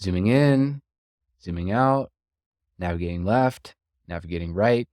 zooming in, zooming out, navigating left, navigating right.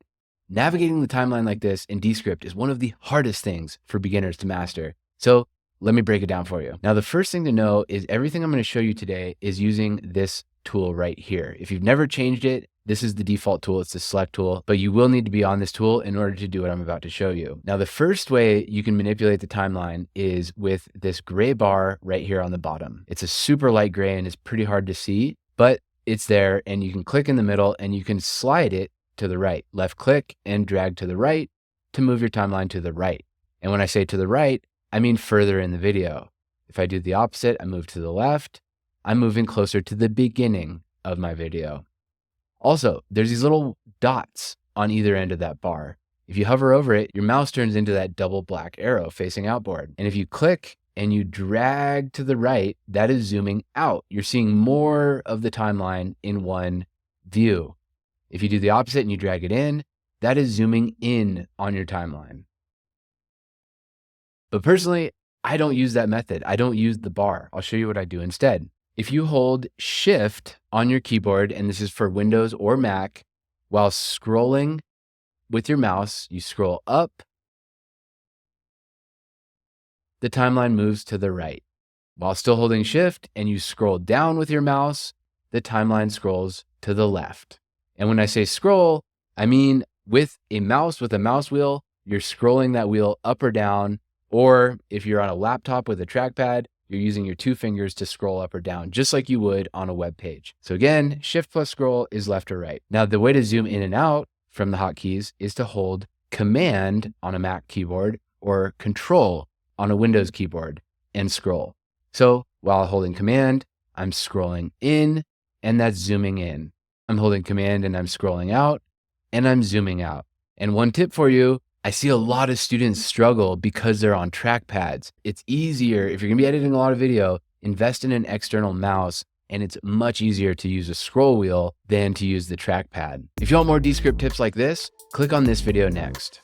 Navigating the timeline like this in Descript is one of the hardest things for beginners to master. So let me break it down for you. Now, the first thing to know is everything I'm going to show you today is using this tool right here. If you've never changed it, this is the default tool. It's the select tool, but you will need to be on this tool in order to do what I'm about to show you. Now, the first way you can manipulate the timeline is with this gray bar right here on the bottom. It's a super light gray and it's pretty hard to see, but it's there, and you can click in the middle and you can slide it to the right. Left click and drag to the right to move your timeline to the right. And when I say to the right, I mean further in the video. If I do the opposite, I move to the left, I'm moving closer to the beginning of my video. Also, there's these little dots on either end of that bar. If you hover over it, your mouse turns into that double black arrow facing outboard. And if you click and you drag to the right, that is zooming out. You're seeing more of the timeline in one view. If you do the opposite and you drag it in, that is zooming in on your timeline. But personally, I don't use that method. I don't use the bar. I'll show you what I do instead. If you hold Shift on your keyboard, and this is for Windows or Mac, while scrolling with your mouse, you scroll up, the timeline moves to the right. While still holding Shift and you scroll down with your mouse, the timeline scrolls to the left. And when I say scroll, I mean with a mouse wheel, you're scrolling that wheel up or down, or if you're on a laptop with a trackpad, you're using your two fingers to scroll up or down, just like you would on a web page. So again, Shift plus scroll is left or right. Now, the way to zoom in and out from the hotkeys is to hold Command on a Mac keyboard or Control on a Windows keyboard and scroll. So while holding Command, I'm scrolling in, and that's zooming in. I'm holding Command and I'm scrolling out, and I'm zooming out. And one tip for you, I see a lot of students struggle because they're on trackpads. It's easier, if you're gonna be editing a lot of video, invest in an external mouse, and it's much easier to use a scroll wheel than to use the trackpad. If you want more Descript tips like this, click on this video next.